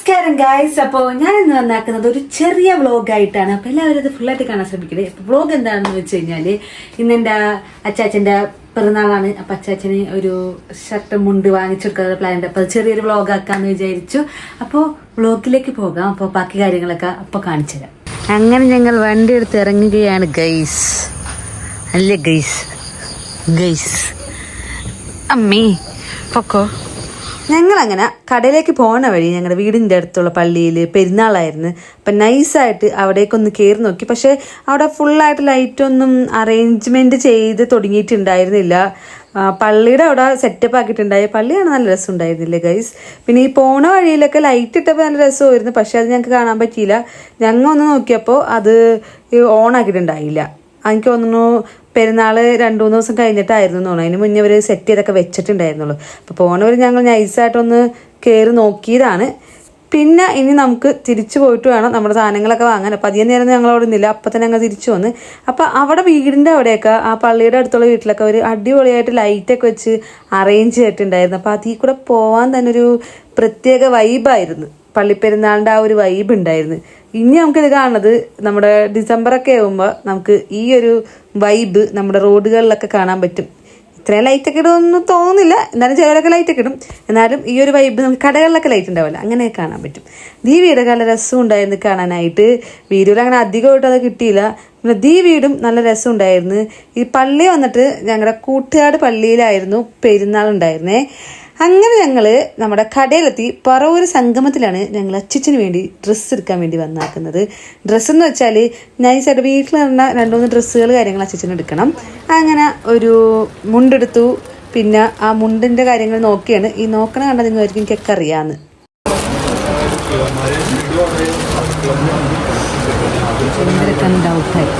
നമസ്കാരം ഗായ്സ്. അപ്പോൾ ഞാൻ ഇന്ന് വന്നാക്കുന്നത് ഒരു ചെറിയ വ്ളോഗായിട്ടാണ്. അപ്പോൾ എല്ലാവരും അത് ഫുള്ളായിട്ട് കാണാൻ ശ്രമിക്കണേ. അപ്പോൾ വ്ളോഗ് എന്താണെന്ന് വെച്ച് കഴിഞ്ഞാൽ ഇന്ന് എൻ്റെ അച്ചാച്ചൻ്റെ പിറന്നാളാണ്. അപ്പം അച്ചാച്ചന് ഒരു ഷർട്ട് മുണ്ട് വാങ്ങിച്ചെടുക്കാനുള്ള പ്ലാൻ ഉണ്ട്. അപ്പോൾ അത് ചെറിയൊരു വ്ളോഗാക്കാമെന്ന് വിചാരിച്ചു. അപ്പോൾ വ്ളോഗിലേക്ക് പോകാം. അപ്പോൾ ബാക്കി കാര്യങ്ങളൊക്കെ അപ്പോൾ കാണിച്ചു തരാം. അങ്ങനെ ഞങ്ങൾ വണ്ടി എടുത്ത് ഇറങ്ങുകയാണ് ഗൈസ്. അല്ലേ ഗൈസ്? ഗൈസ് അമ്മേ പൊക്കോ. ഞങ്ങളങ്ങനെ കടയിലേക്ക് പോണ വഴി ഞങ്ങളുടെ വീടിൻ്റെ അടുത്തുള്ള പള്ളിയിൽ പെരുന്നാളായിരുന്നു. അപ്പം നൈസായിട്ട് അവിടേക്കൊന്ന് കയറി നോക്കി. പക്ഷേ അവിടെ ഫുള്ളായിട്ട് ലൈറ്റൊന്നും അറേഞ്ച്മെൻറ്റ് ചെയ്ത് തുടങ്ങിയിട്ടുണ്ടായിരുന്നില്ല. പള്ളിയുടെ അവിടെ സെറ്റപ്പ് ആക്കിയിട്ടുണ്ടായി. പള്ളിയാണ് നല്ല രസം ഉണ്ടായിരുന്നില്ലേ ഗൈസ്. പിന്നെ ഈ പോണ വഴിയിലൊക്കെ ലൈറ്റ് ഇട്ടപ്പോൾ നല്ല രസമായിരുന്നു. പക്ഷെ അത് ഞങ്ങൾക്ക് കാണാൻ പറ്റിയില്ല. ഞങ്ങൾ ഒന്ന് നോക്കിയപ്പോൾ അത് ഓൺ ആക്കിയിട്ടുണ്ടായില്ല. എനിക്ക് തോന്നുന്നു പെരുന്നാൾ 2-3 ദിവസം കഴിഞ്ഞിട്ടായിരുന്നു തോന്നുന്നു. അതിന് മുന്നേ അവർ സെറ്റ് ചെയ്തൊക്കെ വെച്ചിട്ടുണ്ടായിരുന്നുള്ളൂ. അപ്പോൾ പോണവർ ഞങ്ങൾ നൈസായിട്ടൊന്ന് കയറി നോക്കിയതാണ്. പിന്നെ ഇനി നമുക്ക് തിരിച്ചു പോയിട്ട് വേണം നമ്മുടെ സാധനങ്ങളൊക്കെ വാങ്ങാൻ. അപ്പോൾ അധികം നേരം ഞങ്ങൾ അവിടെ നിന്നില്ല. അപ്പം തന്നെ ഞങ്ങൾ തിരിച്ചു വന്ന്. അപ്പോൾ അവിടെ വീടിൻ്റെ അവിടെയൊക്കെ ആ പള്ളിയുടെ അടുത്തുള്ള വീട്ടിലൊക്കെ ഒരു അടിപൊളിയായിട്ട് ലൈറ്റൊക്കെ വെച്ച് അറേഞ്ച് ചെയ്തിട്ടുണ്ടായിരുന്നു. അപ്പോൾ അതിൽ കൂടെ പോകാൻ തന്നെ ഒരു പ്രത്യേക വൈബായിരുന്നു. പള്ളിപ്പെരുന്നാളിൻ്റെ ആ ഒരു വൈബ് ഉണ്ടായിരുന്നു. ഇനി നമുക്കിത് കാണുന്നത് നമ്മുടെ ഡിസംബറൊക്കെ ആകുമ്പോൾ നമുക്ക് ഈ ഒരു വൈബ് നമ്മുടെ റോഡുകളിലൊക്കെ കാണാൻ പറ്റും. ഇത്രയും ലൈറ്റൊക്കെ ഇടുമെന്ന് തോന്നുന്നില്ല, എന്നാലും ചിലരൊക്കെ ലൈറ്റൊക്കെ ഇടും. എന്നാലും ഈ ഒരു വൈബ് നമുക്ക് കടകളിലൊക്കെ ലൈറ്റ് ഉണ്ടാവില്ല, അങ്ങനെയൊക്കെ കാണാൻ പറ്റും. ഈ വീടൊക്കെ നല്ല രസം ഉണ്ടായിരുന്നു കാണാനായിട്ട്. വീഡിയോയിൽ അങ്ങനെ അധികമായിട്ട് അത് കിട്ടിയില്ല. പിന്നെ ഈ വീടും നല്ല രസം ഉണ്ടായിരുന്നു. ഈ പള്ളി വന്നിട്ട് ഞങ്ങളുടെ കൂട്ടുകാട് പള്ളിയിലായിരുന്നു പെരുന്നാൾ ഉണ്ടായിരുന്നേ. അങ്ങനെ ഞങ്ങൾ നമ്മുടെ കടയിലെത്തി. പറവൂർ സംഗമത്തിലാണ് ഞങ്ങൾ അച്ചിച്ചിന് വേണ്ടി ഡ്രസ്സ് എടുക്കാൻ വേണ്ടി വന്നാക്കുന്നത്. ഡ്രസ്സെന്ന് വെച്ചാൽ നൈസായിട്ട് വീട്ടിൽ നടന്ന 2-3 ഡ്രസ്സുകൾ കാര്യങ്ങൾ അച്ചിച്ചിന് എടുക്കണം. അങ്ങനെ ഒരു മുണ്ടെടുത്തു. പിന്നെ ആ മുണ്ടിൻ്റെ കാര്യങ്ങൾ നോക്കിയാണ്. ഈ നോക്കണ കണ്ടാൽ നിങ്ങളായിരിക്കും എനിക്കൊക്കെ അറിയാമെന്ന്. ഡൗട്ടായി.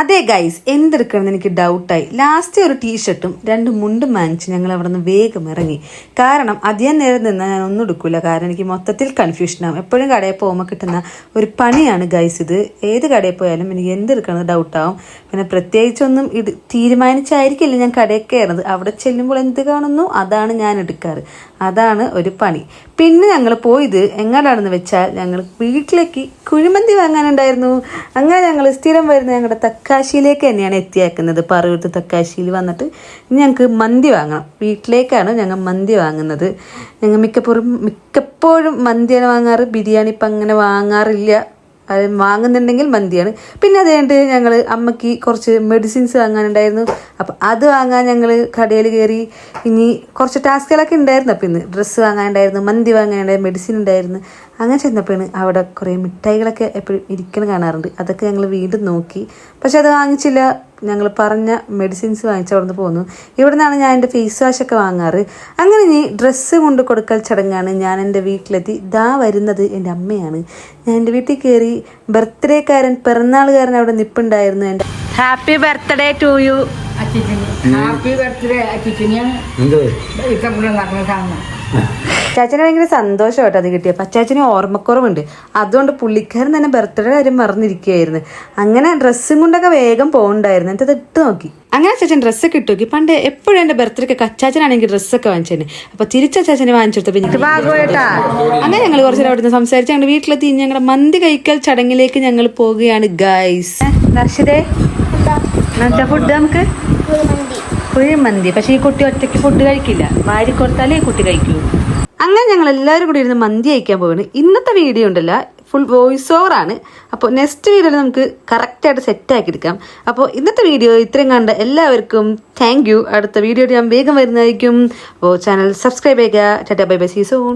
അതെ ഗൈസ്, എന്തെടുക്കണമെന്ന് എനിക്ക് ഡൗട്ടായി. ലാസ്റ്റ് ഒരു ടീഷർട്ടും 2 മുണ്ടും വാങ്ങിച്ച് ഞങ്ങൾ അവിടെ നിന്ന് വേഗം ഇറങ്ങി. കാരണം അധികം നേരം നിന്നാൽ ഞാൻ ഒന്നും എടുക്കില്ല. കാരണം എനിക്ക് മൊത്തത്തിൽ കൺഫ്യൂഷനാകും. എപ്പോഴും കടയിൽ പോകുമ്പോൾ കിട്ടുന്ന ഒരു പണിയാണ് ഗൈസ് ഇത്. ഏത് കടയിൽ പോയാലും എനിക്ക് എന്തെടുക്കണമെന്ന് ഡൗട്ടാവും. പിന്നെ പ്രത്യേകിച്ചൊന്നും തീരുമാനിച്ചായിരിക്കില്ല ഞാൻ കടയിൽ കയറുന്നത്. അവിടെ ചെല്ലുമ്പോൾ എന്ത് കാണുന്നു അതാണ് ഞാൻ എടുക്കാറ്. അതാണ് ഒരു പണി. പിന്നെ ഞങ്ങൾ പോയത് എങ്ങനെയാണെന്ന് വെച്ചാൽ ഞങ്ങൾ വീട്ടിലേക്ക് കുഴിമന്തി വാങ്ങാനുണ്ടായിരുന്നു. അങ്ങനെ ഞങ്ങൾ സ്ഥിരം വരുന്ന ഞങ്ങളുടെ തക്കാശിയിലേക്ക് തന്നെയാണ് എത്തിയേക്കുന്നത്. പറവൂർ തക്കാശിയിൽ വന്നിട്ട് ഞങ്ങൾക്ക് മന്തി വാങ്ങണം. വീട്ടിലേക്കാണ് ഞങ്ങൾ മന്തി വാങ്ങുന്നത്. ഞങ്ങൾ മിക്കപ്പോഴും മന്തിയാണ് വാങ്ങാറ്. ബിരിയാണി ഇപ്പം അങ്ങനെ വാങ്ങാറില്ല. അത് വാങ്ങുന്നുണ്ടെങ്കിൽ മന്തിയാണ്. പിന്നെ അത് കഴിഞ്ഞിട്ട് ഞങ്ങൾ അമ്മയ്ക്ക് കുറച്ച് മെഡിസിൻസ് വാങ്ങാനുണ്ടായിരുന്നു. അപ്പം അത് വാങ്ങാൻ ഞങ്ങൾ കടയിൽ കയറി. ഇനി കുറച്ച് ടാസ്കുകളൊക്കെ ഉണ്ടായിരുന്നു. അപ്പം ഇന്ന് ഡ്രസ്സ് വാങ്ങാനുണ്ടായിരുന്നു, മന്തി വാങ്ങാനുണ്ടായിരുന്നു, മെഡിസിൻ ഉണ്ടായിരുന്നു. അങ്ങനെ ചെന്നപ്പോഴാണ് അവിടെ കുറേ മിഠായികളൊക്കെ എപ്പോഴും ഇരിക്കണം കാണാറുണ്ട്. അതൊക്കെ ഞങ്ങൾ വീണ്ടും നോക്കി. പക്ഷെ അത് വാങ്ങിച്ചില്ല. ഞങ്ങൾ പറഞ്ഞ മെഡിസിൻസ് വാങ്ങിച്ച് അവിടെ നിന്ന് പോന്നു. ഇവിടെ നിന്നാണ് ഞാൻ എൻ്റെ ഫേസ് വാഷൊക്കെ വാങ്ങാറ്. അങ്ങനെ ഇനി ഡ്രസ്സ് കൊണ്ട് കൊടുക്കൽ ചടങ്ങാണ്. ഞാൻ എൻ്റെ വീട്ടിലെത്തി. ദാ വരുന്നത് എൻ്റെ അമ്മയാണ്. ഞാൻ എൻ്റെ വീട്ടിൽ കയറി. ബർത്ത്ഡേക്കാരൻ, പിറന്നാളുകാരൻ അവിടെ നിൽപ്പുണ്ടായിരുന്നു. എൻ്റെ happy birthday to you. Happy birthday അച്ഛന്. അച്ചാച്ചന് ഭയങ്കര സന്തോഷം കേട്ടോ അത് കിട്ടിയപ്പോൾ. അച്ചാച്ചന് ഓർമ്മക്കുറവുണ്ട്. അതുകൊണ്ട് പുള്ളിക്കാരൻ തന്നെ ബർത്ത്ഡേ കാര്യം മറന്നിരിക്കുകയായിരുന്നു. അങ്ങനെ ഡ്രസ്സും കൊണ്ടൊക്കെ വേഗം പോകുന്നുണ്ടായിരുന്നു. എന്നിട്ട് ഇട്ട് നോക്കി. അങ്ങനെ അച്ചാച്ചൻ ഡ്രസ്സൊക്കെ ഇട്ട് നോക്കി. പണ്ട് എപ്പോഴും എൻ്റെ ബർത്ത്ഡേക്ക് അച്ചാച്ചനാണെങ്കിൽ ഡ്രസ്സൊക്കെ വാങ്ങിച്ചേനെ. അപ്പോൾ തിരിച്ചച്ചാച്ചനെ വാങ്ങിച്ചെടുത്തപ്പോൾ എനിക്ക് ഭാഗമായിട്ടാ. അങ്ങനെ ഞങ്ങൾ കുറച്ച് അവിടെ നിന്ന് സംസാരിച്ച് ഞങ്ങളുടെ വീട്ടിലെത്തി. ഞങ്ങളുടെ മന്തി കഴിക്കൽ ചടങ്ങിലേക്ക് ഞങ്ങൾ പോവുകയാണ് ഗൈസ്. ദർശിതേ, എന്താ ഫുഡ്? നമുക്ക് കുഴിമന്തി. പക്ഷേ ഈ കുട്ടി ഒറ്റയ്ക്ക് ഫുഡ് കഴിക്കില്ല. വാരി കൊടുത്താലേ ഈ കുട്ടി കഴിക്കൂ. അങ്ങനെ ഞങ്ങൾ എല്ലാവരും കൂടി ഇരുന്ന് മന്തി കഴിക്കാൻ പോവാണ്. ഇന്നത്തെ വീഡിയോ ഉണ്ടല്ല ഫുൾ വോയിസ് ഓവറാണ്. അപ്പോൾ നെക്സ്റ്റ് വീഡിയോയിൽ നമുക്ക് കറക്റ്റായിട്ട് സെറ്റാക്കി എടുക്കാം. അപ്പോൾ ഇന്നത്തെ വീഡിയോ ഇത്രയും കണ്ട എല്ലാവർക്കും താങ്ക് യു. അടുത്ത വീഡിയോ ഞാൻ വേഗം വരുന്നതായിരിക്കും. അപ്പോൾ ചാനൽ സബ്സ്ക്രൈബ് ചെയ്യുക. Tata bye bye, see you soon.